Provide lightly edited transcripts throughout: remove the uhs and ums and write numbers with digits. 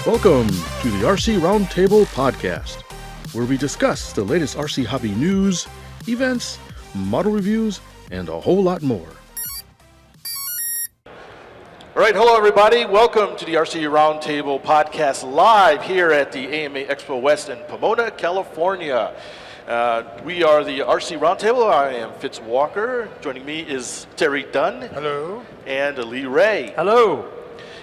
Welcome to the RC Roundtable podcast, where we discuss the latest RC hobby news, events, model reviews, and a whole lot more. All right, hello everybody. Welcome to the RC Roundtable podcast live here at the AMA EXPO West in Pomona, California. We are the RC Roundtable. I am Fitz Walker. Joining me is Terry Dunn. Hello. And Lee Ray. Hello.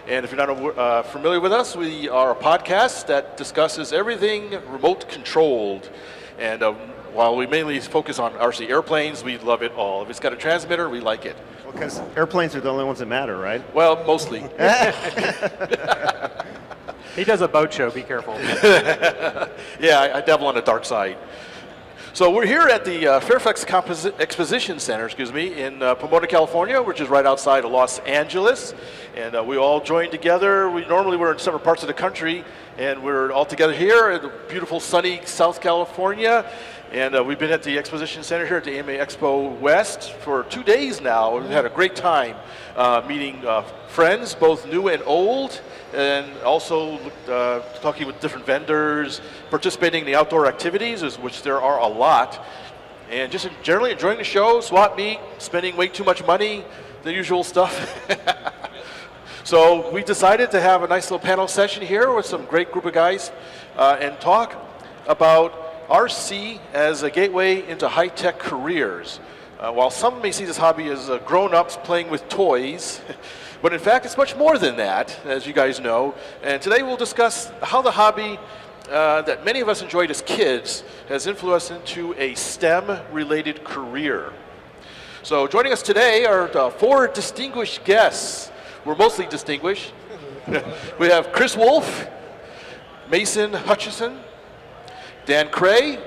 And if you're not familiar with us, we are a podcast that discusses everything remote controlled. And while we mainly focus on RC airplanes, we love it all. If it's got a transmitter, we like it. Well, because airplanes are the only ones that matter, right? Well, mostly. He does a boat show, be careful. Yeah, I dabble on the dark side. So we're here at the Fairfax Exposition Center, in Pomona, California, which is right outside of Los Angeles. And we all joined together. We're in separate parts of the country, and we're all together here in beautiful, sunny South California. And we've been at the Exposition Center here at the AMA EXPO West for 2 days now. We've had a great time meeting friends, both new and old, and also talking with different vendors, participating in the outdoor activities, which there are a lot, and just generally enjoying the show, swap meet, spending way too much money, the usual stuff. So we decided to have a nice little panel session here with some great group of guys and talk about RC as a gateway into high-tech careers. While some may see this hobby as grown-ups playing with toys, but in fact, it's much more than that, as you guys know. And today we'll discuss how the hobby that many of us enjoyed as kids has influenced into a STEM-related career. So joining us today are 4 distinguished guests. We're mostly distinguished. We have Chris Wolfe, Mason Hutchison, Dan Kreigh,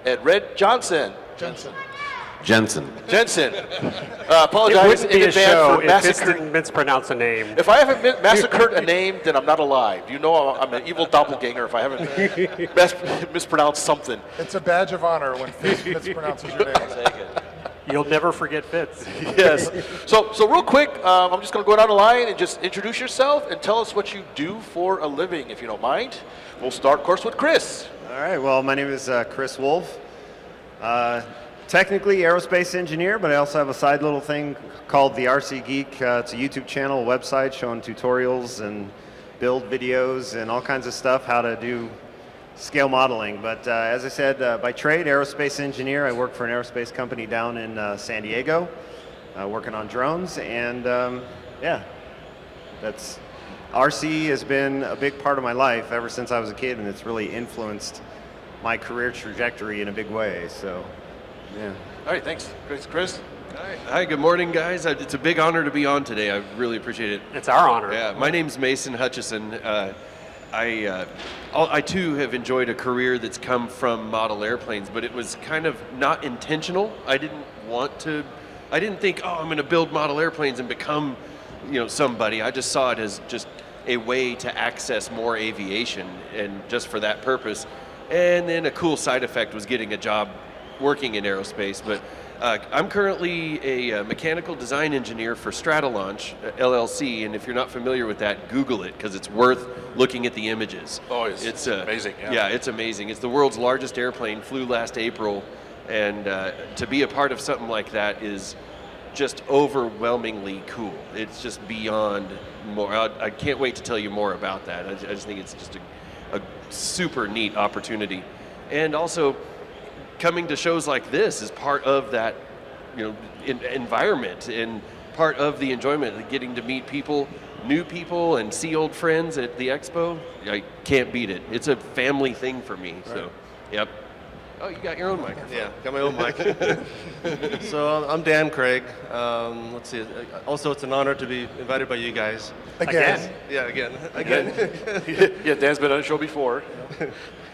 and Red Jensen. Jensen. Apologize in advance for massacring. If didn't mispronounce a name. If I haven't massacred a name, then I'm not alive. You know I'm an evil doppelganger if I haven't mispronounced something. It's a badge of honor when Fitz mispronounces your name. You'll never forget Fitz. Yes. So real quick, I'm just going to go down the line and just introduce yourself and tell us what you do for a living, if you don't mind. We'll start, of course, with Chris. All right, well, my name is Chris Wolfe. Technically aerospace engineer, but I also have a side little thing called the RC Geek. It's a YouTube channel, a website showing tutorials and build videos and all kinds of stuff, how to do scale modeling. But as I said, by trade, aerospace engineer. I work for an aerospace company down in San Diego, working on drones. And that's RC has been a big part of my life ever since I was a kid, and it's really influenced my career trajectory in a big way. So. Yeah. All right, thanks. Chris? Hi, good morning, guys. It's a big honor to be on today. I really appreciate it. It's our honor. Yeah, my name's Mason Hutchison. I too have enjoyed a career that's come from model airplanes, but it was kind of not intentional. I didn't think, I'm going to build model airplanes and become, somebody. I just saw it as just a way to access more aviation, and just for that purpose. And then a cool side effect was getting a job working in aerospace, but I'm currently a mechanical design engineer for Stratolaunch LLC, and if you're not familiar with that, Google it, because it's worth looking at the images. Oh, it's amazing. Yeah, it's amazing. It's the world's largest airplane, flew last April, and to be a part of something like that is just overwhelmingly cool. It's just beyond more. I can't wait to tell you more about that. I just think it's just a super neat opportunity. And also, coming to shows like this is part of that, environment, and part of the enjoyment of getting to meet people, new people, and see old friends at the expo. I can't beat it. It's a family thing for me. Right. So, yep. Oh, you got your own microphone. Yeah, got my own mic. So I'm Dan Kreigh. Let's see. Also, it's an honor to be invited by you guys. Again. Yeah, again. Yeah, Dan's been on the show before.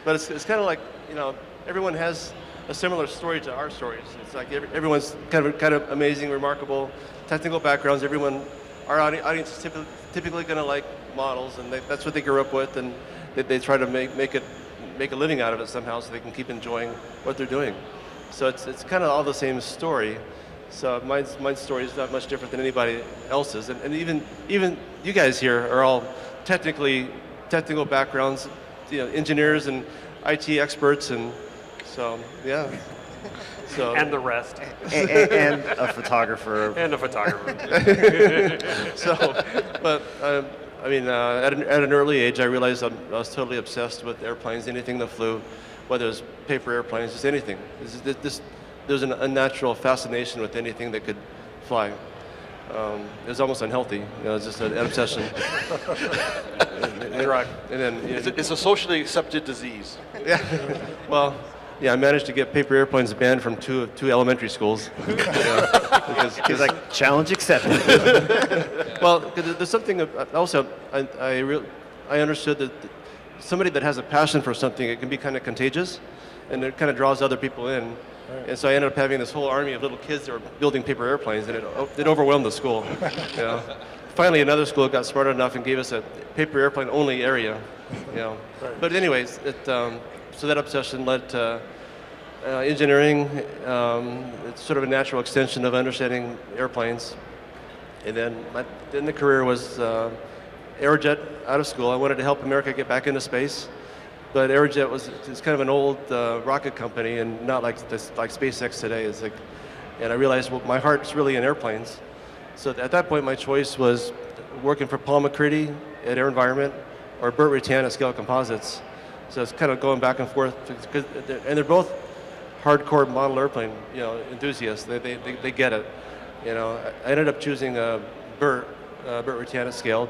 But it's kind of like, everyone has a similar story to our stories. It's like everyone's kind of amazing, remarkable technical backgrounds. Our audience is typically going to like models, and that's what they grew up with, and they try to make a living out of it somehow, so they can keep enjoying what they're doing. So it's kind of all the same story, So mine's story is not much different than anybody else's. And even you guys here are all technical backgrounds, engineers and IT experts, and so yeah. So And the rest. And a photographer. And a photographer. so, but at an early age, I realized I was totally obsessed with airplanes, anything that flew, whether it was paper airplanes, just anything. There's an unnatural fascination with anything that could fly. It was almost unhealthy. It's just an obsession. Drug. And then It's a socially accepted disease. yeah, well. Yeah, I managed to get paper airplanes banned from two elementary schools. Because He's like, challenge accepted. well, 'cause there's something also I understood that somebody that has a passion for something, it can be kind of contagious, and it kind of draws other people in. And so I ended up having this whole army of little kids that were building paper airplanes, and it overwhelmed the school. Finally, another school got smart enough and gave us a paper airplane only area. But anyways, so that obsession led to engineering. It's sort of a natural extension of understanding airplanes. And then the career was Aerojet out of school. I wanted to help America get back into space. But Aerojet is kind of an old rocket company, and not like SpaceX today. And I realized, well, my heart's really in airplanes. So at that point, my choice was working for Paul McCready at Air Environment or Burt Rutan at Scale Composites. So it's kind of going back and forth, and they're both hardcore model airplane, enthusiasts. They get it. I ended up choosing Burt Rutan at Scale,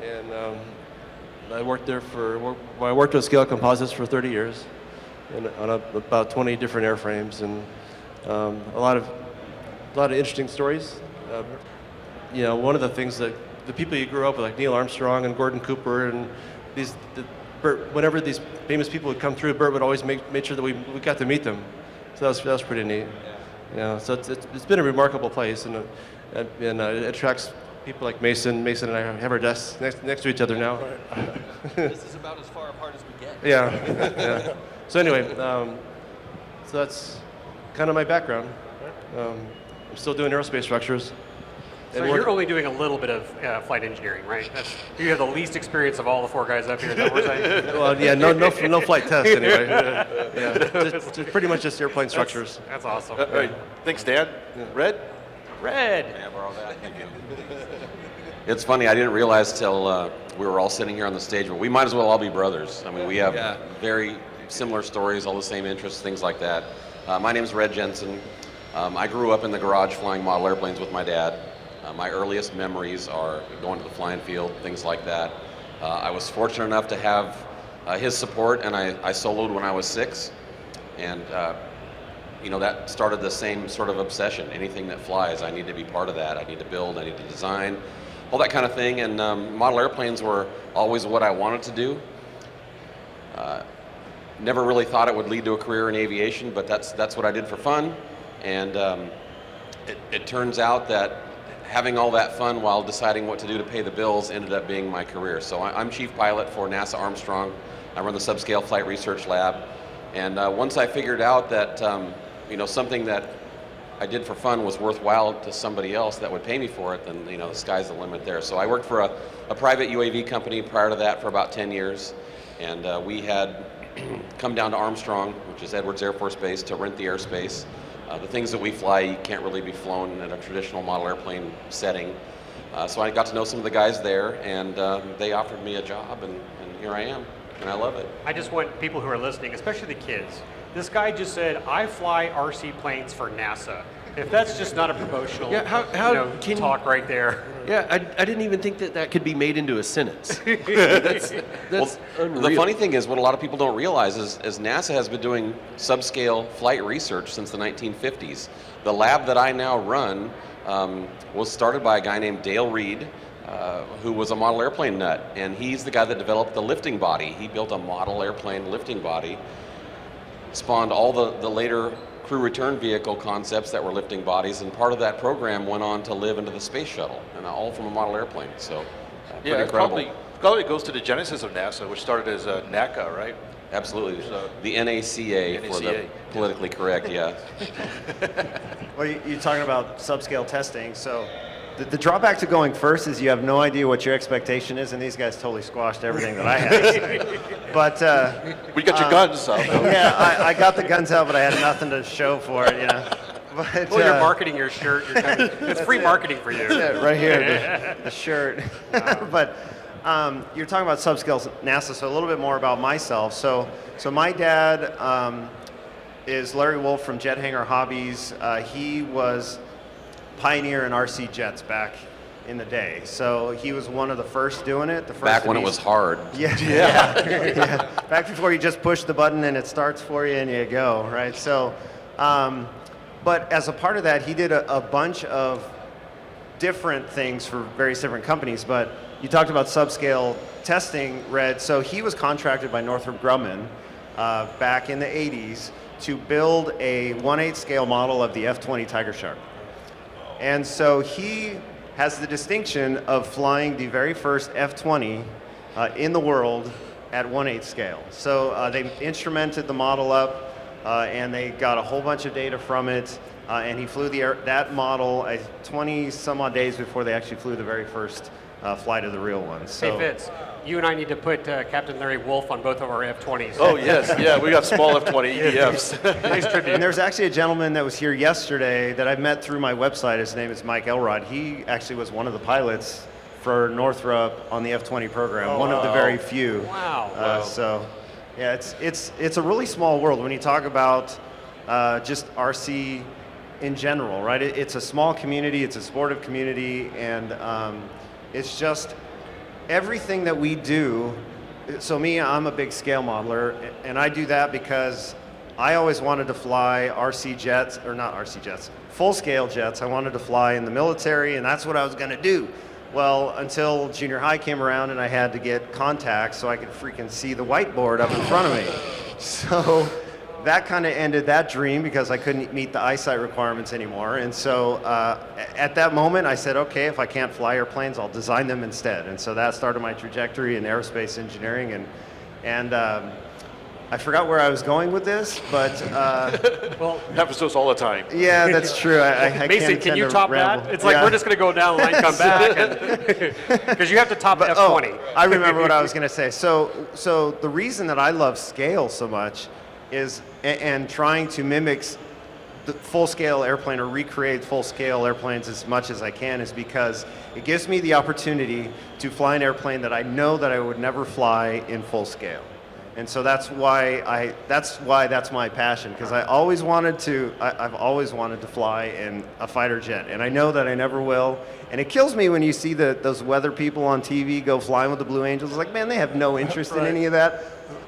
and I worked there I worked with Scale Composites for 30 years, and on about 20 different airframes, and a lot of interesting stories. One of the things that the people you grew up with, like Neil Armstrong and Gordon Cooper, and Burt, whenever these famous people would come through, Burt would always make sure that we got to meet them. So that was pretty neat. So it's been a remarkable place, and it attracts people like Mason. Mason and I have our desks next to each other now. This is about as far apart as we get. Yeah. So anyway, so that's kind of my background. I'm still doing aerospace structures. So you're only doing a little bit of flight engineering, right? You have the least experience of all the four guys up here. Is that what we're saying? Well, yeah, no flight test anyway. Just pretty much just airplane structures. That's awesome. All right. Thanks, Dan. Red? Red. May I borrow that? Thank you. It's funny, I didn't realize till we were all sitting here on the stage, but we might as well all be brothers. I mean, we have very similar stories, all the same interests, things like that. My name is Red Jensen. I grew up in the garage flying model airplanes with my dad. My earliest memories are going to the flying field, things like that. I was fortunate enough to have his support, and I soloed when I was 6. And that started the same sort of obsession. Anything that flies, I need to be part of that. I need to build, I need to design, all that kind of thing. And model airplanes were always what I wanted to do. Never really thought it would lead to a career in aviation, but that's what I did for fun. And it turns out that having all that fun while deciding what to do to pay the bills ended up being my career. So I'm chief pilot for NASA Armstrong. I run the Subscale Flight Research Lab. And once I figured out that something that I did for fun was worthwhile to somebody else that would pay me for it, then the sky's the limit there. So I worked for a private UAV company prior to that for about 10 years. And we had come down to Armstrong, which is Edwards Air Force Base, to rent the airspace. The things that we fly can't really be flown in a traditional model airplane setting. So I got to know some of the guys there, and they offered me a job, and here I am, and I love it. I just want people who are listening, especially the kids. This guy just said, I fly RC planes for NASA. If that's just not a promotional talk right there. Yeah, I didn't even think that could be made into a sentence. That's unreal. The funny thing is, what a lot of people don't realize is NASA has been doing subscale flight research since the 1950s. The lab that I now run was started by a guy named Dale Reed, who was a model airplane nut, and he's the guy that developed the lifting body. He built a model airplane lifting body, spawned all the later crew return vehicle concepts that were lifting bodies, and part of that program went on to live into the space shuttle, and all from a model airplane. So, pretty Yeah, incredible. it probably goes to the genesis of NASA, which started as NACA, right? Absolutely. The NACA, for the NACA, politically correct, yeah. Well, you're talking about subscale testing. So the drawback to going first is you have no idea what your expectation is, and these guys totally squashed everything that I had to say. But We got your guns out. yeah, I got the guns out, but I had nothing to show for it, you know. But, Well, you're marketing your shirt. It's free marketing for you. Yeah, right here, the shirt. But you're talking about subscale NASA, so a little bit more about myself. So my dad is Larry Wolfe from Jet Hangar Hobbies. He was pioneer in RC jets back in the day. So he was one of the first doing it. The first Back when it was hard. Yeah. Back before you just push the button and it starts for you and you go, right? So, but as a part of that, he did a bunch of different things for various different companies. But you talked about subscale testing, Red. So he was contracted by Northrop Grumman back in the 80s to build a 1/8 scale model of the F-20 Tiger Shark. And so he has the distinction of flying the very first F-20 in the world at 1/8 scale. So they instrumented the model up and they got a whole bunch of data from it. And he flew that model 20 some odd days before they actually flew the very first flight of the real one. So, Hey, Fitz, you and I need to put Captain Larry Wolfe on both of our F-20s. Oh, yes. Yeah, we got small F-20 EDFs. Nice tribute. and there's actually a gentleman that was here yesterday that I met through my website. His name is Mike Elrod. He actually was one of the pilots for Northrop on the F-20 program, one of the very few. Wow. So, yeah, it's a really small world when you talk about just RC in general, right? It's a small community, it's a sportive community, and it's just everything that we do. So I'm a big scale modeler, and I do that because I always wanted to fly RC jets, or not RC jets, full scale jets. I wanted to fly in the military, and that's what I was going to do. Well, until junior high came around and I had to get contacts so I could freaking see the whiteboard up in front of me. So that kind of ended that dream because I couldn't meet the eyesight requirements anymore. And so at that moment, I said, okay, if I can't fly airplanes, I'll design them instead. And so that started my trajectory in aerospace engineering. And I forgot where I was going with this, but Well, It happens to us all the time. yeah, that's true. I Mason, can't can you tend to top ramble. that? It's like Yeah. we're just going to go down the line, come back, because you have to top F-20. I remember what I was going to say. So the reason that I love scale so much is, and trying to mimic the full-scale airplane or recreate full-scale airplanes as much as I can, is because it gives me the opportunity to fly an airplane that I know that I would never fly in full scale. And so that's why that's my passion, because I've always wanted to fly in a fighter jet, and I know that I never will. And it kills me when you see those weather people on TV go flying with the Blue Angels. It's like, man, they have no interest in any of that.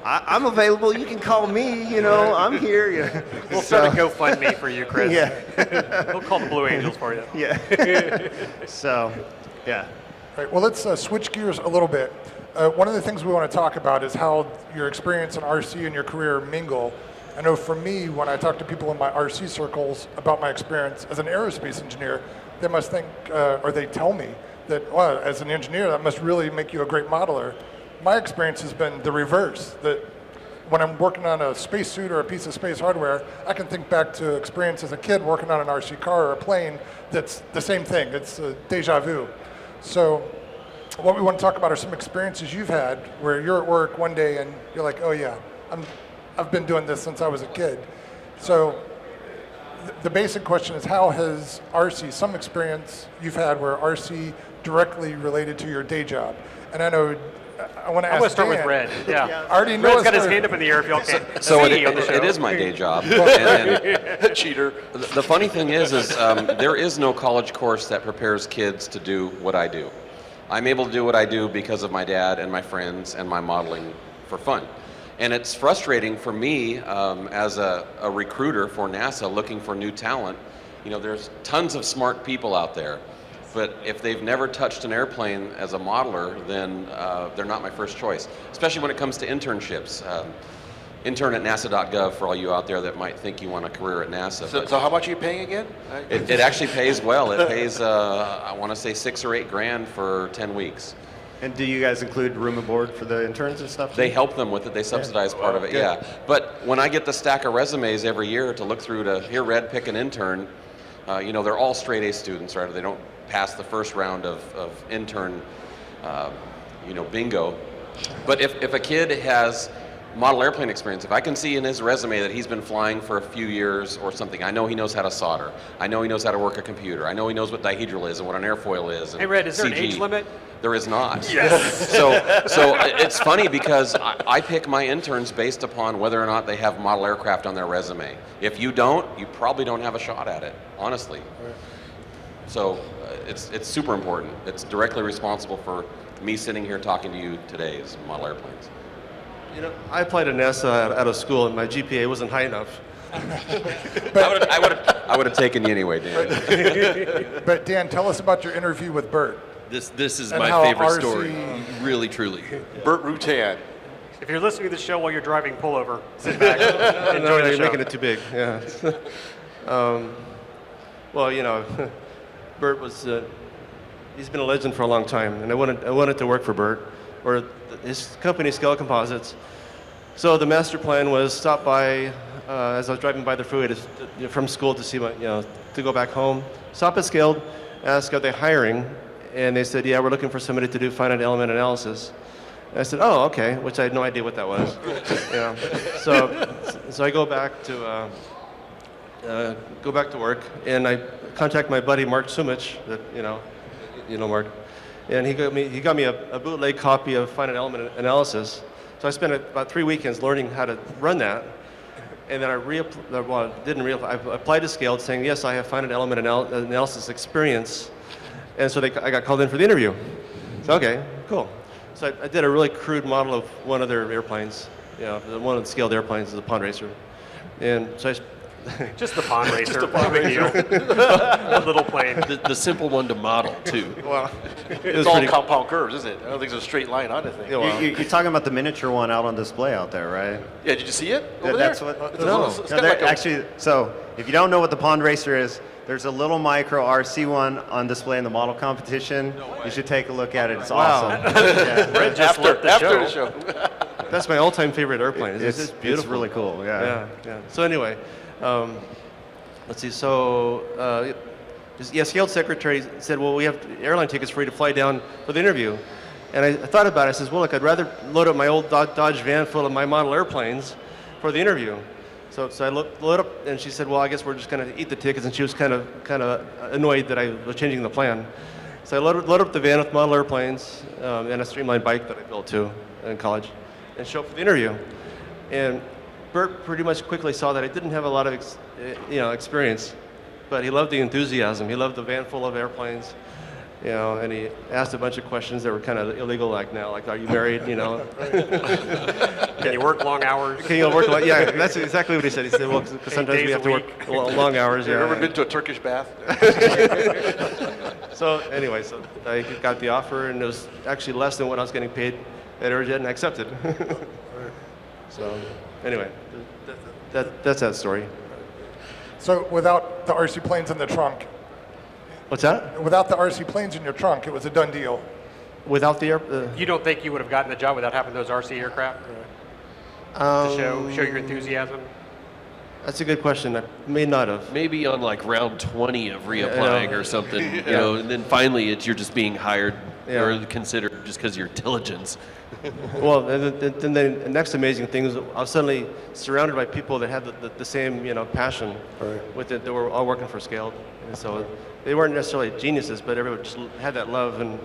I'm available. You can call me. You know, I'm here. You know. We'll start a GoFundMe for you, Chris. Yeah. We'll call the Blue Angels for you. Yeah. So, yeah. Right, well, let's switch gears a little bit. One of the things we want to talk about is how your experience in RC and your career mingle. I know for me, when I talk to people in my RC circles about my experience as an aerospace engineer, they must think, or they tell me that, well, as an engineer, that must really make you a great modeler. My experience has been the reverse, that when I'm working on a spacesuit or a piece of space hardware, I can think back to experience as a kid working on an RC car or a plane that's the same thing. It's deja vu. So what we want to talk about are some experiences you've had where you're at work one day and you're like, oh yeah, I've been doing this since I was a kid. So the basic question is, how has RC, some experience you've had where RC directly related to your day job? And I know, I want to ask I'm going to start Dan, with Red. Yeah. I already know Red's it's got his for- hand up in the air if y'all can't So see on the show. it is my day job. And Cheater. the funny thing is there is no college course that prepares kids to do what I do. I'm able to do what I do because of my dad and my friends and my modeling for fun. And it's frustrating for me as a recruiter for NASA looking for new talent. You know, there's tons of smart people out there, but if they've never touched an airplane as a modeler, then they're not my first choice, especially when it comes to internships. Intern at nasa.gov for all you out there that might think you want a career at NASA. So how much are you paying again? It actually pays well. It pays, I want to say $6 or $8 grand for 10 weeks. And do you guys include room and board for the interns and stuff? They help them with it. They subsidize part of it, yeah. But when I get the stack of resumes every year to look through to hear Red pick an intern, they're all straight A students, right? They don't pass the first round of intern, bingo. But if a kid has model airplane experience, if I can see in his resume that he's been flying for a few years or something, I know he knows how to solder. I know he knows how to work a computer. I know he knows what dihedral is and what an airfoil is. And Hey, Red, is there an CG. age limit? There is not. Yes. So it's funny because I pick my interns based upon whether or not they have model aircraft on their resume. If you don't, you probably don't have a shot at it, honestly. So it's super important. It's directly responsible for me sitting here talking to you today is model airplanes. I applied to NASA out of school, and my GPA wasn't high enough. I would have taken you anyway, Dan. But Dan, tell us about your interview with Bert. This is And my how favorite RC story, really, truly. Bert Rutan. If you're listening to the show while you're driving, pull over, sit back, enjoy the You're show. making it too big. Yeah. Bert was. He's been a legend for a long time, and I wanted to work for Bert, or his company, Scale Composites. So the master plan was stop by as I was driving by the freeway from school to see to go back home. Stop at Scale, ask are they hiring, and they said, yeah, we're looking for somebody to do finite element analysis. And I said, oh, okay, which I had no idea what that was. So I go back to work, and I contact my buddy Mark Sumich, that Mark, and he got me a bootleg copy of finite element analysis. So I spent about 3 weekends learning how to run that, and then I applied to Scale saying, yes, I have finite element analysis experience, and so I got called in for the interview. So okay, cool. So I did a really crude model of one of their airplanes, one of the scaled airplanes is a pond racer, and so Just the pond racer, no big deal. A little plane. The simple one to model, too. well, It's all compound curves, isn't it? I don't think there's a straight line on it. Yeah, well, You're talking about the miniature one out on display out there, right? Yeah, did you see it over That's there? what. It's a No, little- it's no, got like a- actually. So if you don't know what the pond racer is, there's a little micro RC one on display in the model competition. You should take a look at it. It's awesome. Yeah. Red just left the after show. the show. that's my all-time favorite airplane. It's beautiful. It's really cool. Yeah. Yeah. So anyway, let's see. So, Scaled secretary said, well, we have airline tickets for you to fly down for the interview. And I thought about it. I says, well, look, I'd rather load up my old Dodge van full of my model airplanes for the interview. So I load up, and she said, well, I guess we're just going to eat the tickets. And she was kind of annoyed that I was changing the plan. So I load up the van with model airplanes and a streamlined bike that I built too in college, and show up for the interview. And Bert pretty much quickly saw that I didn't have a lot of experience, but he loved the enthusiasm. He loved the van full of airplanes, and he asked a bunch of questions that were kind of illegal, like are you married, Can you work long hours? Can you work? Yeah, that's exactly what he said. He said, well, 'cause sometimes we days have a to work long hours. You Yeah. ever been to a Turkish bath? So anyway, so I got the offer, and it was actually less than what I was getting paid at Aerojet, and I accepted. So anyway, that's that story. So without the RC planes in the trunk, What's that? without the RC planes in your trunk, it was a done deal. Without the air? You don't think you would have gotten the job without having those RC aircraft to show your enthusiasm? That's a good question. I may not have. Maybe on like round 20 of reapplying or something, and then finally you're just being hired or considered just because of your diligence. Well, and then the next amazing thing is I was suddenly surrounded by people that had the same passion with it. They were all working for Scaled, and so they weren't necessarily geniuses, but everyone just had that love and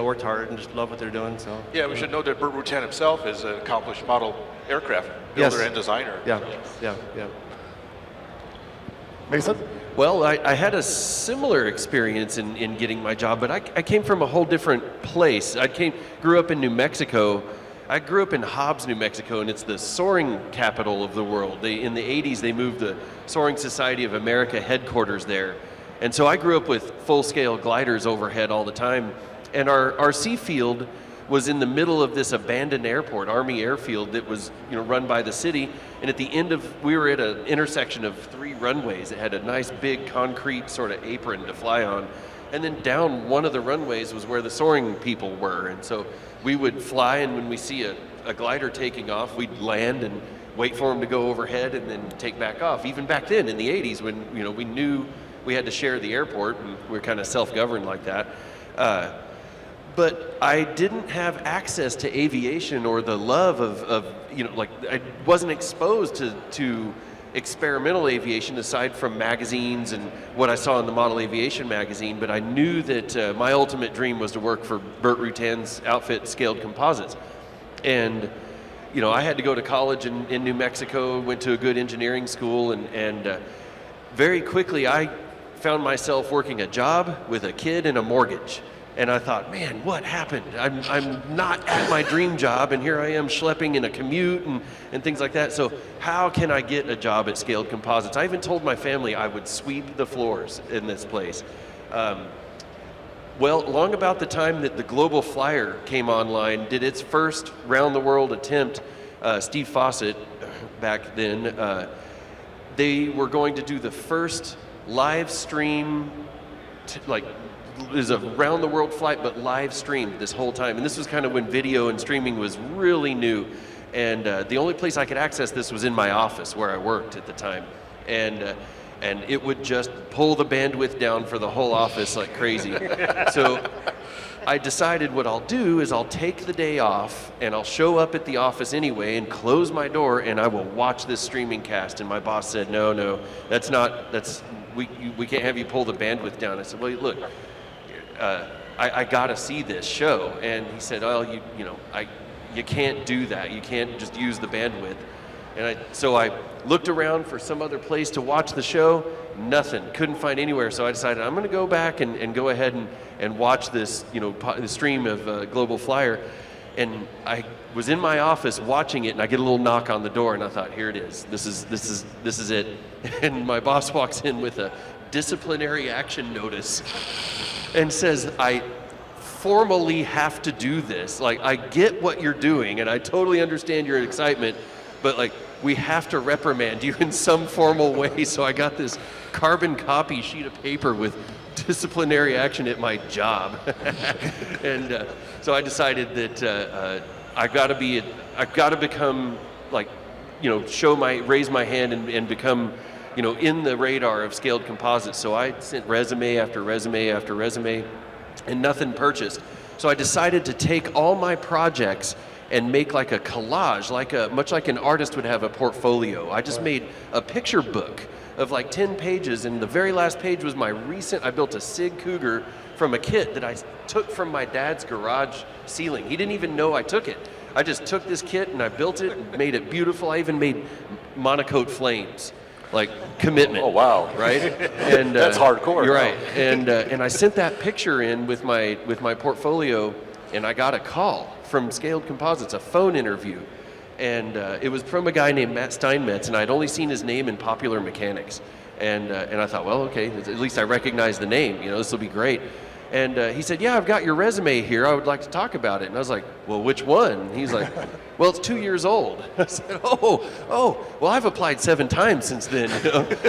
worked hard and just loved what they're doing. So Yeah, we should know that Bert Rutan himself is an accomplished model aircraft builder and designer. Yeah. Mason? Well, I had a similar experience in getting my job, but I came from a whole different place. Grew up in New Mexico. I grew up in Hobbs, New Mexico, and it's the soaring capital of the world. In the 80s, they moved the Soaring Society of America headquarters there. And so I grew up with full-scale gliders overhead all the time. And our RC field was in the middle of this abandoned airport, Army airfield, that was run by the city. And at the end we were at an intersection of 3 runways. It had a nice big concrete sort of apron to fly on. And then down one of the runways was where the soaring people were. And so we would fly, and when we see a glider taking off, we'd land and wait for them to go overhead and then take back off. Even back then in the 80s when we knew we had to share the airport, and we were kind of self-governed like that. But I didn't have access to aviation or the love of I wasn't exposed to experimental aviation aside from magazines and what I saw in the Model Aviation magazine, but I knew that my ultimate dream was to work for Burt Rutan's outfit, Scaled Composites. And I had to go to college in New Mexico, went to a good engineering school, and very quickly I found myself working a job with a kid and a mortgage. And I thought, man, what happened? I'm not at my dream job, and here I am schlepping in a commute and things like that. So how can I get a job at Scaled Composites? I even told my family I would sweep the floors in this place. Well, long about the time that the Global Flyer came online, did its first round-the-world attempt, Steve Fawcett, back then, they were going to do the first live stream, is a round-the-world flight, but live streamed this whole time. And this was kind of when video and streaming was really new. And the only place I could access this was in my office where I worked at the time. And it would just pull the bandwidth down for the whole office like crazy. So I decided what I'll do is I'll take the day off and I'll show up at the office anyway and close my door, and I will watch this streaming cast. And my boss said, no, we can't have you pull the bandwidth down. I said, well, look, I gotta see this show. And he said, well, you can't do that. You can't just use the bandwidth. And so I looked around for some other place to watch the show, nothing, couldn't find anywhere. So I decided I'm gonna go back and go ahead and watch this, the stream of Global Flyer. And I was in my office watching it, and I get a little knock on the door, and I thought, here it is. This is it. And my boss walks in with a disciplinary action notice and says, I formally have to do this. Like, I get what you're doing, and I totally understand your excitement, but we have to reprimand you in some formal way. So I got this carbon copy sheet of paper with disciplinary action at my job. And so I decided that I've got to become raise my hand and become, in the radar of Scaled Composites. So I sent resume after resume after resume, and nothing purchased. So I decided to take all my projects and make like a collage, much like an artist would have a portfolio. I just made a picture book of 10 pages, and the very last page was I built a Sig Cougar from a kit that I took from my dad's garage ceiling. He didn't even know I took it. I just took this kit and I built it and made it beautiful. I even made monocoque flames, commitment. Oh, wow. Right? And that's hardcore. You're right. And I sent that picture in with my portfolio, and I got a call from Scaled Composites, a phone interview. And it was from a guy named Matt Steinmetz, and I'd only seen his name in Popular Mechanics. And I thought, well, okay, at least I recognize the name, this will be great. And he said, yeah, I've got your resume here. I would like to talk about it. And I was like, well, which one? And he's like, well, it's 2 years old. I said, oh, well, I've applied 7 times since then.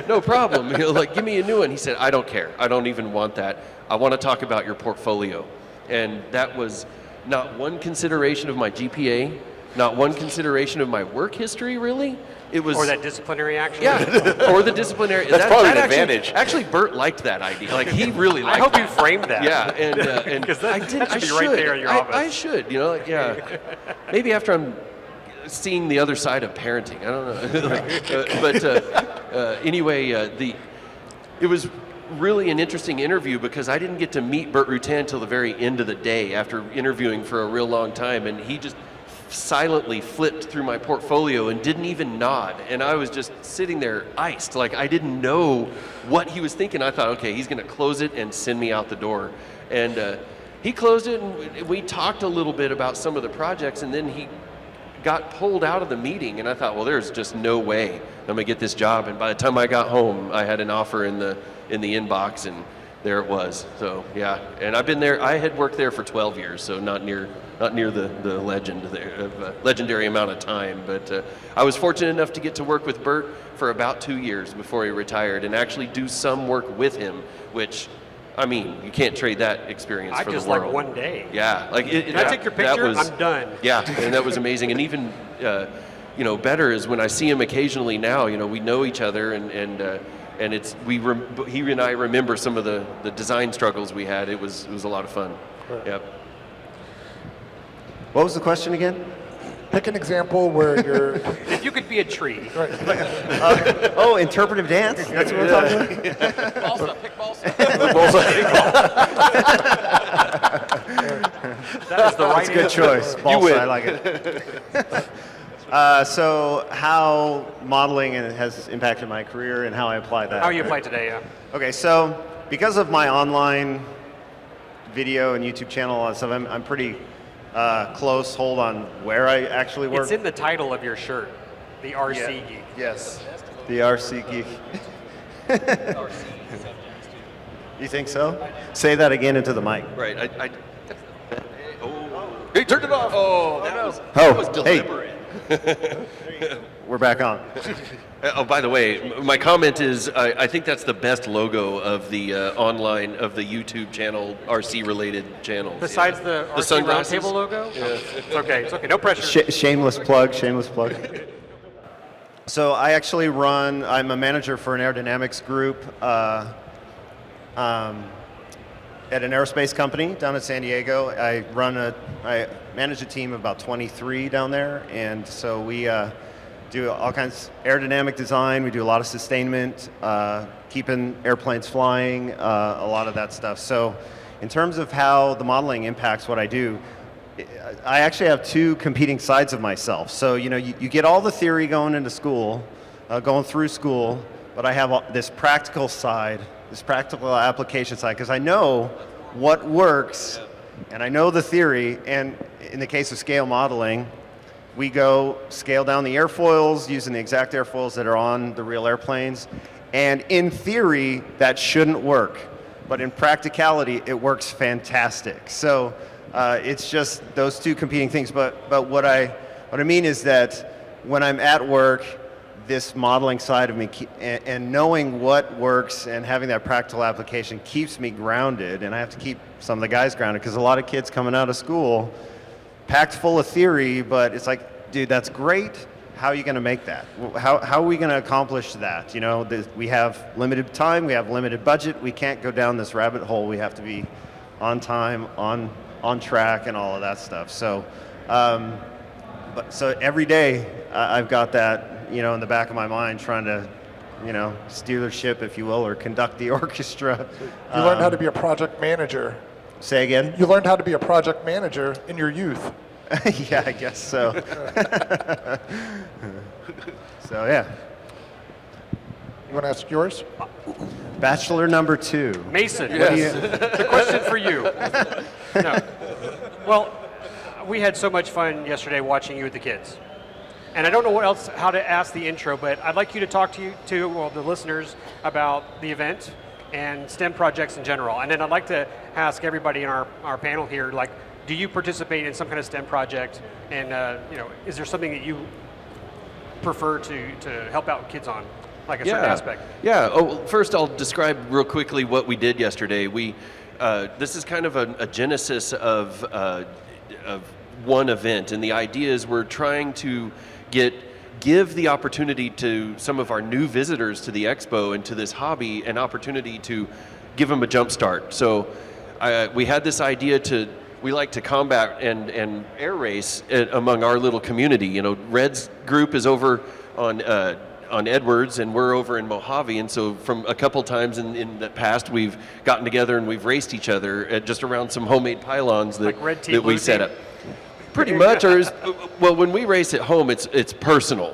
No problem. Give me a new one. He said, I don't care. I don't even want that. I want to talk about your portfolio. And that was not one consideration of my GPA, not one consideration of my work history, really. It was, or that disciplinary action. Yeah, or the disciplinary. That's probably an advantage. Actually, Burt liked that idea. He really liked it. I hope you framed that. Yeah, and because that should be right there in your office. I should, yeah. Maybe after I'm seeing the other side of parenting. I don't know. Anyway, it was really an interesting interview because I didn't get to meet Burt Rutan until the very end of the day after interviewing for a real long time, and he just silently flipped through my portfolio and didn't even nod, and I was just sitting there iced, I didn't know what he was thinking. I thought, okay, he's gonna close it and send me out the door, and he closed it, and we talked a little bit about some of the projects, and then he got pulled out of the meeting, and I thought, well, there's just no way I'm gonna get this job. And by the time I got home, I had an offer in the inbox, and there it was. So yeah, and I've been there. I had worked there for 12 years, so not near the legend there, legendary amount of time. But I was fortunate enough to get to work with Burt for about 2 years before he retired, and actually do some work with him, which I mean, you can't trade that experience I for just the world. like one day. Yeah, like Can I take your picture? I'm done. Yeah, and that was amazing. And even better is when I see him occasionally now. We know each other, and it's he and I remember some of the design struggles we had. It was a lot of fun. Right. Yep. What was the question again? Pick an example where you're. If you could be a tree. Right. Oh, interpretive dance? That's what we're talking about? Balsa, pick balsa. That is the right Good answer. choice. Balsa, win. I like it. So how modeling has impacted my career and how I apply that. How you play today, yeah. Okay, so because of my online video and YouTube channel, all that stuff, I'm pretty close hold on where I actually work. It's in the title of your shirt, the RC Geek. Yes, the RC Geek. You think so? Say that again into the mic. Right. He turned it off. Oh, that was deliberate. We're back on. Oh, by the way, my comment is I think that's the best logo of the online, of the YouTube channel, RC-related channels. Besides the RC sunglasses? Roundtable logo? Yeah. It's okay, no pressure. Shameless plug. So I actually I'm a manager for an aerodynamics group at an aerospace company down in San Diego. I manage a team of about 23 down there, and so we do all kinds of aerodynamic design. We do a lot of sustainment, keeping airplanes flying, a lot of that stuff. So in terms of how the modeling impacts what I do, I actually have two competing sides of myself. So you get all the theory going into school, going through school, but I have this practical side, this practical application side, because I know what works, and I know the theory, and in the case of scale modeling, we go scale down the airfoils using the exact airfoils that are on the real airplanes, and in theory, that shouldn't work, but in practicality, it works fantastic. So it's just those two competing things, but what I mean is that when I'm at work, this modeling side of me and knowing what works and having that practical application keeps me grounded, and I have to keep some of the guys grounded because a lot of kids coming out of school packed full of theory, but it's like, dude, that's great. How are you going to make that? How are we going to accomplish that? We have limited time, we have limited budget, we can't go down this rabbit hole. We have to be on time, on track, and all of that stuff. So, so every day I've got that, in the back of my mind, trying to, steer the ship, if you will, or conduct the orchestra. You learned how to be a project manager. Say again? You learned how to be a project manager in your youth. Yeah, I guess so. So, yeah. You want to ask yours? Bachelor number 2. Mason, the question for you. No. Well, we had so much fun yesterday watching you with the kids. And I don't know how to ask the intro, but I'd like you to talk to the listeners about the event and STEM projects in general. And then I'd like to ask everybody in our panel here, do you participate in some kind of STEM project? And is there something that you prefer to help out kids on, like a certain aspect? Yeah. Oh, well, first I'll describe real quickly what we did yesterday. This is kind of a genesis of one event, and the idea is we're trying to give the opportunity to some of our new visitors to the expo and to this hobby an opportunity to give them a jump start. So we had this idea we like to combat and air race among our little community. Red's group is over on Edwards, and we're over in Mojave, and so from a couple times in the past, we've gotten together and we've raced each other just around some homemade pylons that we set up. Pretty much, well, when we race at home, it's personal.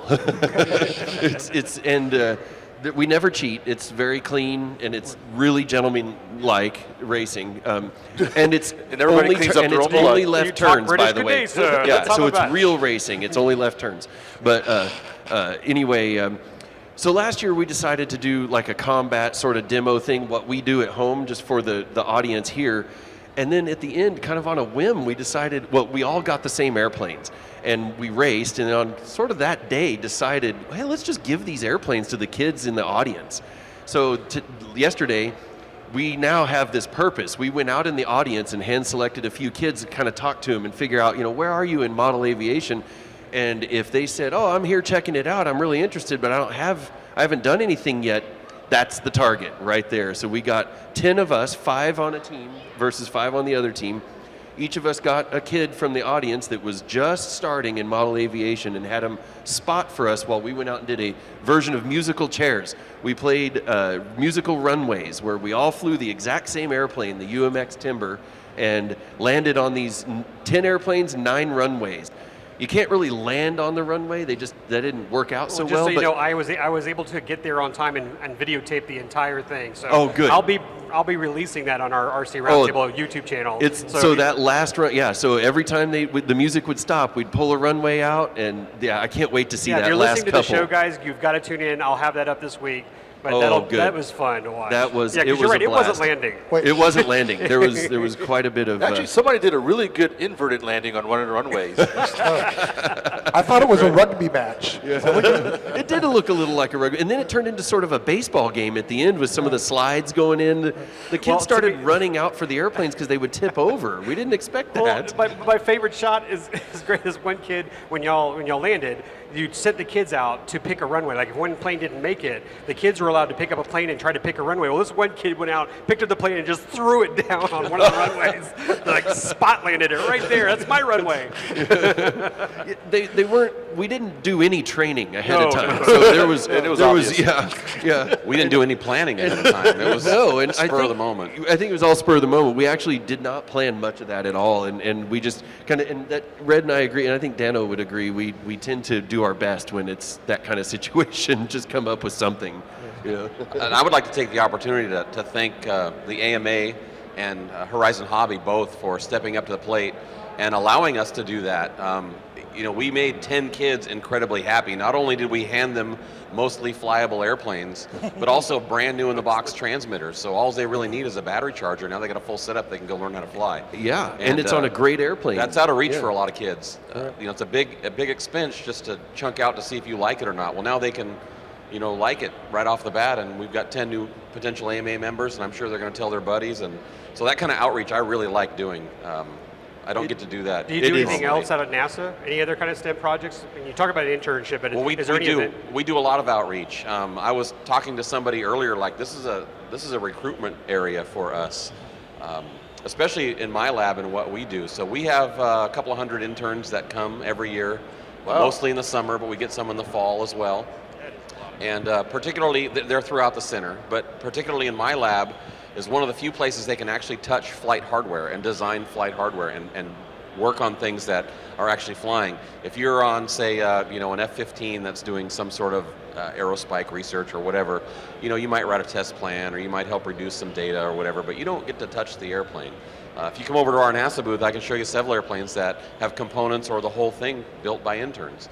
We never cheat. It's very clean, and it's really gentleman-like racing. And everybody cleans up their own blood. only left turns, by the way. Yeah, so it's about real racing. It's only left turns. But anyway, so last year we decided to do like a combat sort of demo thing, what we do at home, just for the audience here. And then at the end, kind of on a whim, we decided, we all got the same airplanes, and we raced, and on sort of that day decided, let's just give these airplanes to the kids in the audience. So yesterday, we now have this purpose. We went out in the audience and hand selected a few kids and kind of talked to them and figure out, where are you in model aviation? And if they said, oh, I'm here checking it out, I'm really interested, but I haven't done anything yet, that's the target right there. So we got 10 of us, 5 on a team versus 5 on the other team. Each of us got a kid from the audience that was just starting in model aviation and had them spot for us while we went out and did a version of musical chairs. We played musical runways where we all flew the exact same airplane, the UMX Timber, and landed on these 10 airplanes, 9 runways. You can't really land on the runway. That didn't work out so well. Just so you know, I was able to get there on time and videotape the entire thing. So oh, good. I'll be releasing that on our RC Roundtable YouTube channel. So that last run, yeah. So every time the music would stop, we'd pull a runway out, and I can't wait to see that last couple. If you're listening to the show, guys, you've got to tune in. I'll have that up this week. But good. That was fun to watch. That was. Yeah, it was you're right. A blast. It wasn't landing. It wasn't landing. There was quite a bit of. Actually, somebody did a really good inverted landing on one of the runways. I thought it was a rugby match. It did look a little like a rugby, and then it turned into sort of a baseball game at the end with some of the slides going in. The kids started running out for the airplanes because they would tip over. We didn't expect that. My favorite shot is great as one kid when y'all landed. You sent the kids out to pick a runway. Like if one plane didn't make it, the kids were allowed to pick up a plane and try to pick a runway. Well, this one kid went out, picked up the plane, and just threw it down on one of the runways. Like spot landed it right there. That's my runway. They weren't. We didn't do any training ahead of time, so there was. It was obvious. Yeah. We didn't do any planning ahead of time. It was spur of the moment. I think it was all spur of the moment. We actually did not plan much of that at all, and we just kind of. And that Red and I agree, and I think Dano would agree. We tend to do our best when it's that kind of situation. Just come up with something. And I would like to take the opportunity to thank the AMA and Horizon Hobby both for stepping up to the plate and allowing us to do that. We made 10 kids incredibly happy. Not only did we hand them mostly flyable airplanes, but also brand new in the box transmitters. So all they really need is a battery charger. Now they got a full setup, they can go learn how to fly. Yeah, and it's on a great airplane. That's out of reach for a lot of kids. It's a big expense just to chunk out to see if you like it or not. Well, now they can, like it right off the bat, and we've got 10 new potential AMA members, and I'm sure they're going to tell their buddies. And so that kind of outreach I really like doing. I don't get to do that. Do you do anything else out of NASA? Any other kind of STEM projects? And you talk about an internship, but is there any event? We do a lot of outreach. I was talking to somebody earlier, like this is a recruitment area for us, especially in my lab and what we do. So we have a couple of hundred interns that come every year, mostly in the summer, but we get some in the fall as well. And particularly, they're throughout the center, but particularly in my lab, is one of the few places they can actually touch flight hardware and design flight hardware and work on things that are actually flying. If you're on, say, an F-15 that's doing some sort of aerospike research or whatever, you might write a test plan or you might help reduce some data or whatever, but you don't get to touch the airplane. If you come over to our NASA booth, I can show you several airplanes that have components or the whole thing built by interns.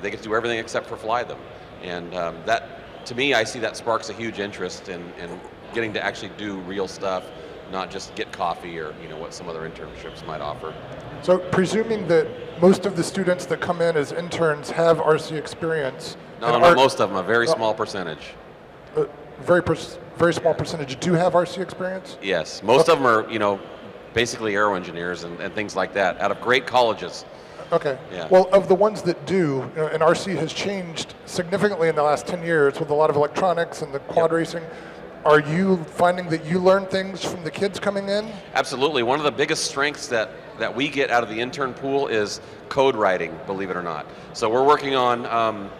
They get to do everything except for fly them. And that, to me, I see that sparks a huge interest in getting to actually do real stuff, not just get coffee or what some other internships might offer. So presuming that most of the students that come in as interns have RC experience. No, not most of them, a very small percentage. Very small percentage do have RC experience? Yes, most of them are, basically aero engineers and things like that, out of great colleges. Okay. Yeah. Well, of the ones that do, and RC has changed significantly in the last 10 years with a lot of electronics and the quad racing. Are you finding that you learn things from the kids coming in? Absolutely. One of the biggest strengths that we get out of the intern pool is code writing, believe it or not. So we're working on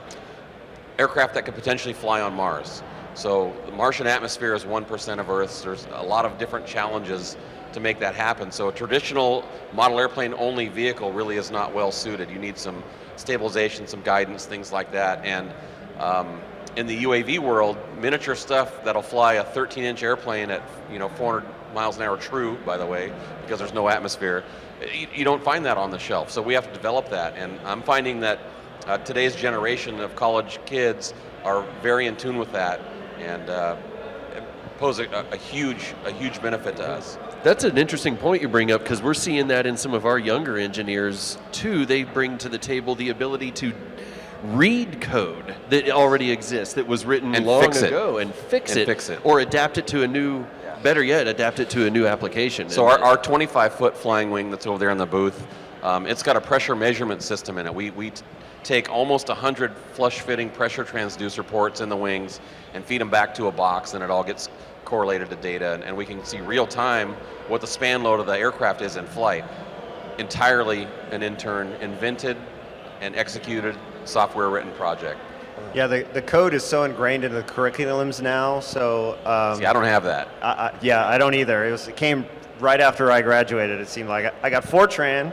aircraft that could potentially fly on Mars. So the Martian atmosphere is 1% of Earth's. There's a lot of different challenges to make that happen. So a traditional model airplane only vehicle really is not well suited. You need some stabilization, some guidance, things like that. And in the UAV world, miniature stuff that'll fly a 13-inch airplane at 400 miles an hour true, by the way, because there's no atmosphere. You don't find that on the shelf. So we have to develop that. And I'm finding that today's generation of college kids are very in tune with that and pose a huge benefit to us. That's an interesting point you bring up, because we're seeing that in some of our younger engineers too. They bring to the table the ability to read code that already exists, that was written long ago, and fix it, or adapt it to a new better yet, adapt it to a new application. So our 25-foot flying wing that's over there in the booth, it's got a pressure measurement system in it. We take almost 100 flush-fitting pressure transducer ports in the wings and feed them back to a box, and it all gets correlated to data, and we can see real time what the span load of the aircraft is in flight. Entirely an intern invented and executed software written project. Yeah, the code is so ingrained into the curriculums now, so... See, I don't have that. Yeah, I don't either. It came right after I graduated, it seemed like. I got Fortran,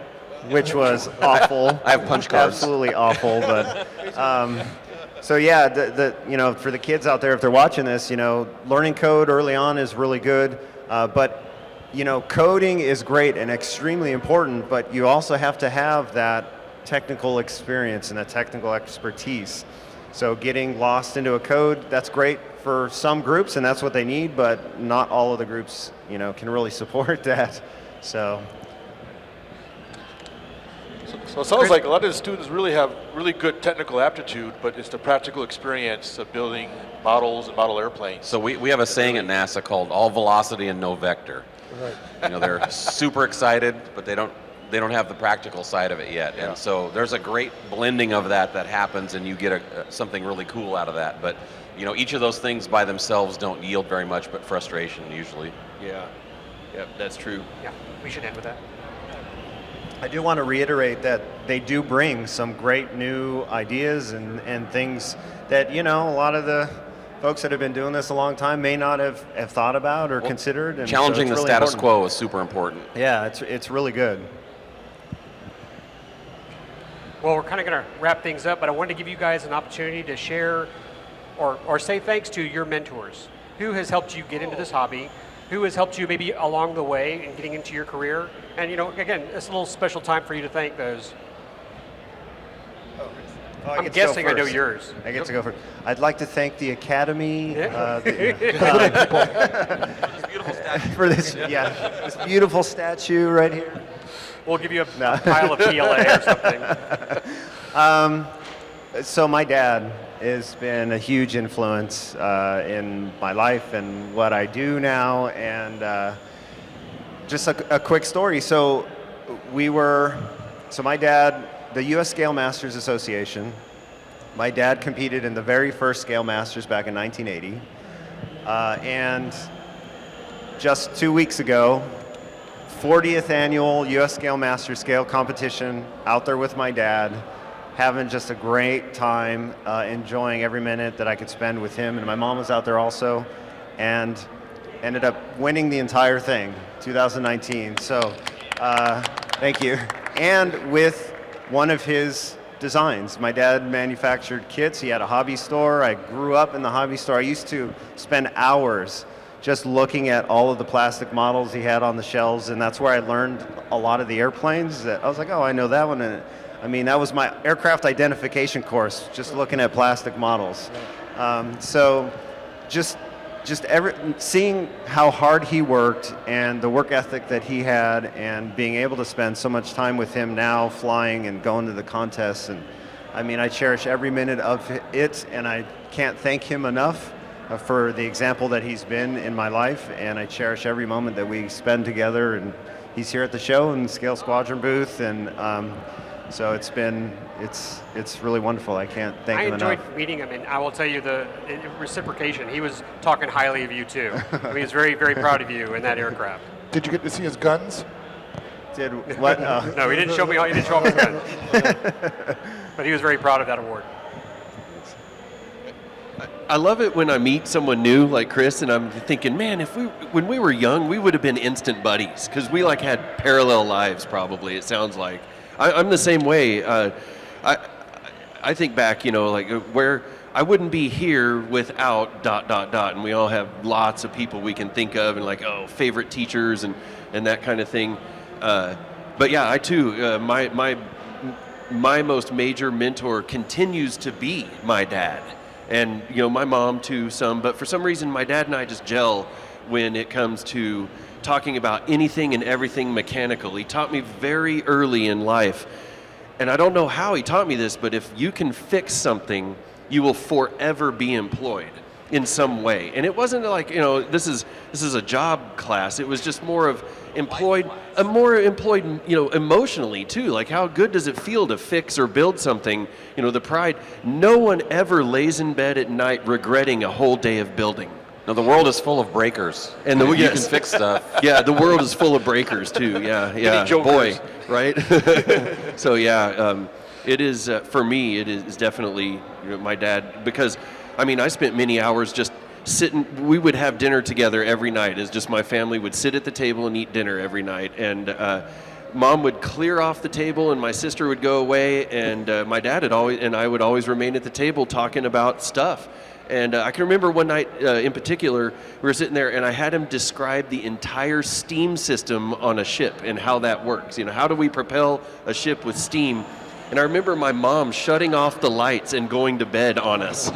which was awful. I have punch cards. Absolutely awful, but... so yeah, for the kids out there, if they're watching this, learning code early on is really good, but coding is great and extremely important, but you also have to have that technical experience and that technical expertise. So getting lost into a code, that's great for some groups and that's what they need, but not all of the groups, can really support that. So it sounds like a lot of the students really have really good technical aptitude, but it's the practical experience of building models and model airplanes. So we have a saying at NASA called all velocity and no vector. Right. They're super excited, but they don't have the practical side of it yet. Yeah. And so there's a great blending of that happens, and you get something really cool out of that. But each of those things by themselves don't yield very much, but frustration usually. Yeah, that's true. Yeah, we should end with that. I do want to reiterate that they do bring some great new ideas and things that, a lot of the folks that have been doing this a long time may not have thought about or considered. And challenging so the really status important. quo is super important. Yeah, it's really good. Well, we're kind of going to wrap things up, but I wanted to give you guys an opportunity to share or say thanks to your mentors. Who has helped you get into this hobby? Who has helped you maybe along the way in getting into your career? And again, it's a little special time for you to thank those. I'm guessing I know yours. I get to go first. I'd like to thank the Academy for this beautiful statue right here. We'll give you a pile of PLA or something. So my dad has been a huge influence in my life and what I do now. And just a quick story. So my dad, the U.S. Scale Masters Association, my dad competed in the very first Scale Masters back in 1980. And just 2 weeks ago, 40th annual U.S. Scale Masters scale competition, out there with my dad, having just a great time, enjoying every minute that I could spend with him. And my mom was out there also, and ended up winning the entire thing, 2019. So thank you. And with one of his designs. My dad manufactured kits. He had a hobby store. I grew up in the hobby store. I used to spend hours just looking at all of the plastic models he had on the shelves, and that's where I learned a lot of the airplanes. That I was like, oh, I know that one. And that was my aircraft identification course, just looking at plastic models. So just seeing how hard he worked and the work ethic that he had, and being able to spend so much time with him now, flying and going to the contests. And I cherish every minute of it, and I can't thank him enough for the example that he's been in my life, and I cherish every moment that we spend together. And he's here at the show in the Scale Squadron booth, and so it's really wonderful. I can't thank him enough. I enjoyed meeting him, and I will tell you the reciprocation. He was talking highly of you too. He was very, very proud of you in that aircraft. Did you get to see his guns? Did what? No, he didn't show me. He didn't show me his guns. But he was very proud of that award. I love it when I meet someone new like Chris, and I'm thinking, man, when we were young, we would have been instant buddies, because we had parallel lives probably, it sounds like. I'm the same way. I think back, where I wouldn't be here without ... and we all have lots of people we can think of, and favorite teachers and that kind of thing. But yeah, I too, my most major mentor continues to be my dad. And my mom too, some, but for some reason my dad and I just gel when it comes to talking about anything and everything mechanical. He taught me very early in life, and I don't know how he taught me this, but if you can fix something, you will forever be employed. in some way. And it wasn't like, this is a job class. It was just more of employed, emotionally too. Like, how good does it feel to fix or build something? The pride. No one ever lays in bed at night regretting a whole day of building. No, the world is full of breakers. And you can fix stuff. Yeah, the world is full of breakers too. Yeah. Boy, right? So it is for me. It is definitely my dad, because I spent many hours just sitting. We would have dinner together every night. As just my family would sit at the table and eat dinner every night, and Mom would clear off the table, and my sister would go away, and my dad I would always remain at the table talking about stuff. And I can remember one night in particular, we were sitting there, and I had him describe the entire steam system on a ship and how that works. How do we propel a ship with steam? And I remember my mom shutting off the lights and going to bed on us.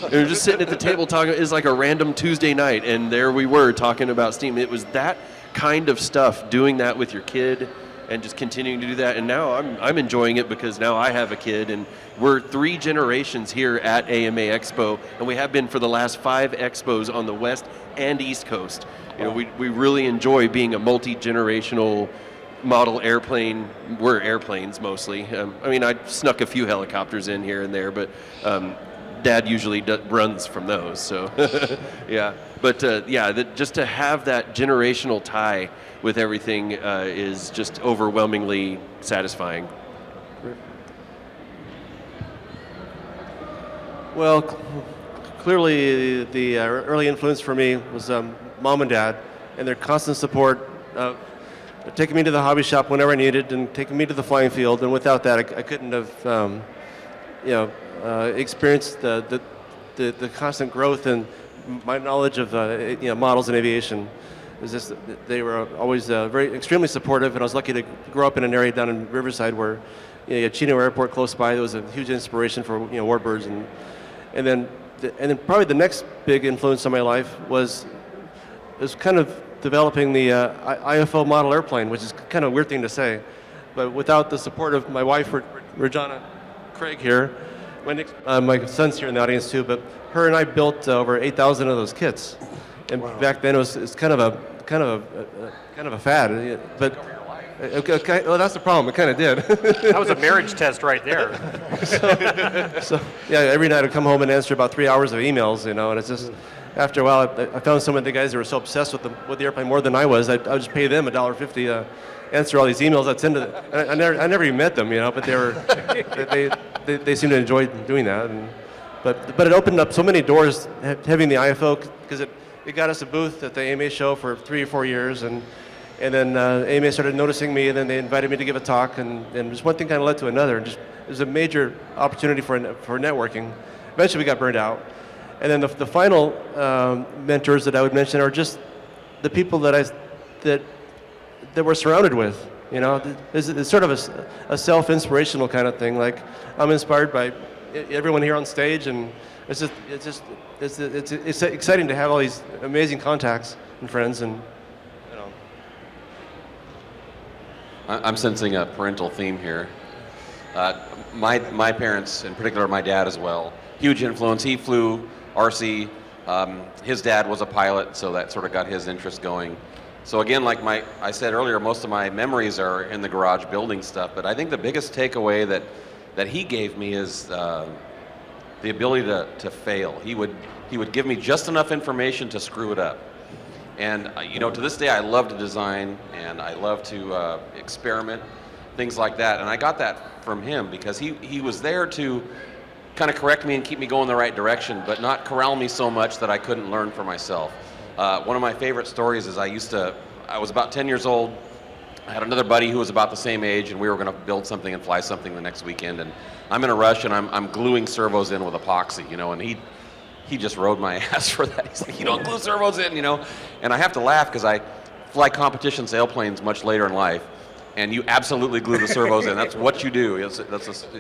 And we were just sitting at the table talking. It was like a random Tuesday night, and there we were talking about steam. It was that kind of stuff, doing that with your kid and just continuing to do that. And now I'm enjoying it because now I have a kid, and we're 3 generations here at AMA Expo, and we have been for the last 5 expos on the West and East Coast. We really enjoy being a multi-generational model airplane. We're airplanes mostly. I snuck a few helicopters in here and there, but Dad usually runs from those. So, yeah. But just to have that generational tie with everything is just overwhelmingly satisfying. Well, clearly the early influence for me was Mom and Dad, and their constant support of taking me to the hobby shop whenever I needed, and taking me to the flying field. And without that, I couldn't have, experienced the constant growth and my knowledge of models and aviation. It was just they were always extremely supportive, and I was lucky to grow up in an area down in Riverside where you had Chino Airport close by. That was a huge inspiration for warbirds, and then probably the next big influence on my life was kind of developing the IFO model airplane, which is kind of a weird thing to say, but without the support of my wife, Regina Kreigh here, my son's here in the audience too, but her and I built over 8,000 of those kits, and back then it's kind of a fad, but. Okay, well, that's the problem. It kind of did. That was a marriage test right there. So every night I'd come home and answer about 3 hours of emails, and it's just, after a while, I found some of the guys that were so obsessed with the airplane more than I was. I'd just pay them $1.50 answer all these emails I'd send to them. I never even met them, but they seemed to enjoy doing that. But it opened up so many doors having the IFO, because it got us a booth at the AMA show for 3 or 4 years, and then AMA started noticing me, and then they invited me to give a talk, and just one thing kind of led to another. And just it was a major opportunity for networking. Eventually, we got burned out, and then the final mentors that I would mention are just the people that we're surrounded with. It's sort of a self-inspirational kind of thing. Like, I'm inspired by everyone here on stage, and it's exciting to have all these amazing contacts and friends, and. I'm sensing a parental theme here. My parents, in particular my dad as well, huge influence. He flew RC. His dad was a pilot, so that sort of got his interest going. So again, like I said earlier, most of my memories are in the garage building stuff, but I think the biggest takeaway that he gave me is the ability to fail. He would give me just enough information to screw it up. And to this day, I love to design, and I love to experiment, things like that. And I got that from him because he was there to kind of correct me and keep me going the right direction, but not corral me so much that I couldn't learn for myself. One of my favorite stories is I was about 10 years old. I had another buddy who was about the same age, and we were going to build something and fly something the next weekend. And I'm in a rush, and I'm gluing servos in with epoxy, and he just rode my ass for that. He's like, you don't glue servos in, And I have to laugh because I fly competition sailplanes much later in life, and you absolutely glue the servos in. That's what you do. You're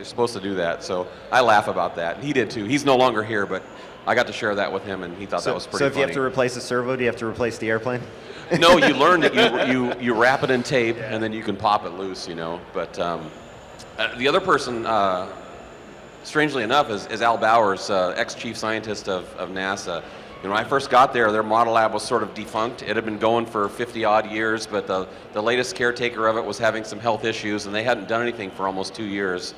supposed to do that. So I laugh about that. He did too. He's no longer here, but I got to share that with him, and he thought that was pretty funny. So if you have to replace a servo, do you have to replace the airplane? No, you learn that you wrap it in tape, and then you can pop it loose, But the other person strangely enough, is Al Bowers, ex-chief scientist of NASA. When I first got there, their model lab was sort of defunct. It had been going for 50-odd years, but the latest caretaker of it was having some health issues, and they hadn't done anything for almost 2 years.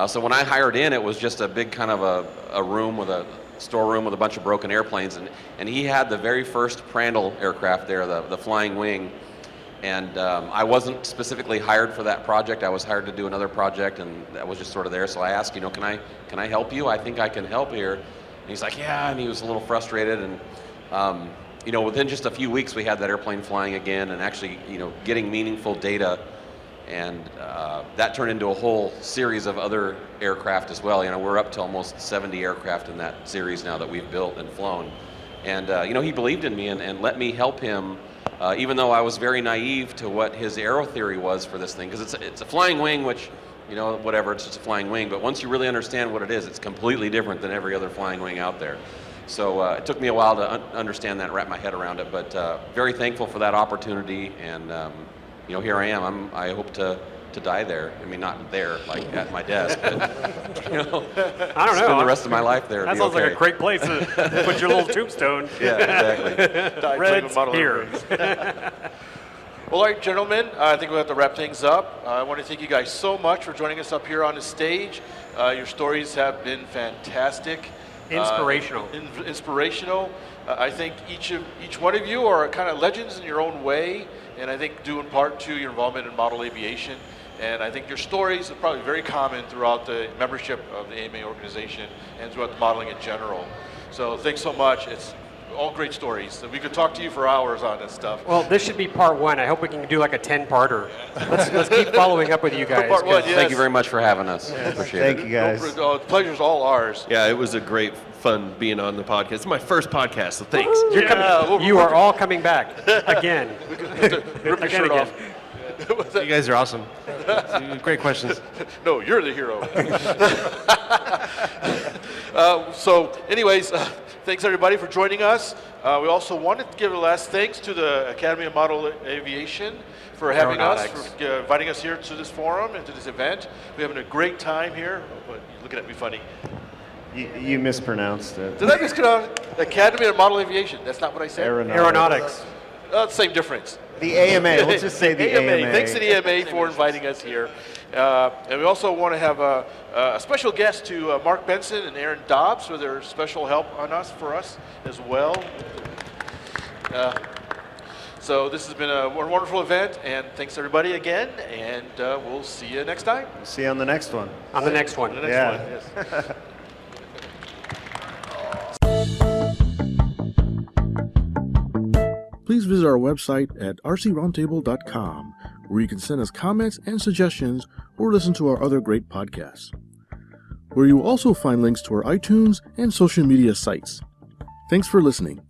So when I hired in, it was just a big kind of a room with a storeroom with a bunch of broken airplanes, and he had the very first Prandtl aircraft there, the Flying Wing. And I wasn't specifically hired for that project. I was hired to do another project, and that was just sort of there. So I asked, can I help you? I think I can help here. And he's like, yeah, and he was a little frustrated. And within just a few weeks, we had that airplane flying again, and actually, getting meaningful data. And that turned into a whole series of other aircraft as well. We're up to almost 70 aircraft in that series now that we've built and flown. And he believed in me and let me help him. Even though I was very naive to what his aero theory was for this thing, because it's a flying wing, which, whatever, it's just a flying wing. But once you really understand what it is, it's completely different than every other flying wing out there. So it took me a while to understand that and wrap my head around it. But very thankful for that opportunity. And, here I am. I hope to die there. I mean, not there, like at my desk, but, I don't know. Spend the rest of my life there. That sounds like a great place to put your little tombstone. Yeah, exactly. Red's here. Well, all right, gentlemen, I think we'll have to wrap things up. I want to thank you guys so much for joining us up here on the stage. Your stories have been fantastic. Inspirational. Inspirational. I think each one of you are kind of legends in your own way, and I think due in part to your involvement in model aviation. And I think your stories are probably very common throughout the membership of the AMA organization and throughout the modeling in general. So thanks so much. It's all great stories. We could talk to you for hours on this stuff. Well, this should be part one. I hope we can do like a 10-parter. Let's keep following up with you guys. Part one, yes. Thank you very much for having us. Appreciate it. Thank you, guys. The pleasure's all ours. Yeah, it was a great fun being on the podcast. It's my first podcast, so thanks. You are all coming back again. Rip your shirt off. You guys are awesome. Great questions. No, you're the hero. So anyways, thanks everybody for joining us. We also wanted to give a last thanks to the Academy of Model Aviation for having us, for inviting us here to this forum and to this event. We're having a great time here. Oh, you're looking at me funny. You mispronounced it. Did I mispronounce Academy of Model Aviation? That's not what I said? Aeronautics. Same difference. The AMA. Let's just say the AMA. Thanks to the AMA for inviting us here. And we also want to have a special guest to Mark Benson and Aaron Dobbs for their special help for us as well. So this has been a wonderful event, and thanks everybody again, and we'll see you next time. See you on the next one. On the next one. Yes. Please visit our website at rcroundtable.com, where you can send us comments and suggestions or listen to our other great podcasts, where you will also find links to our iTunes and social media sites. Thanks for listening.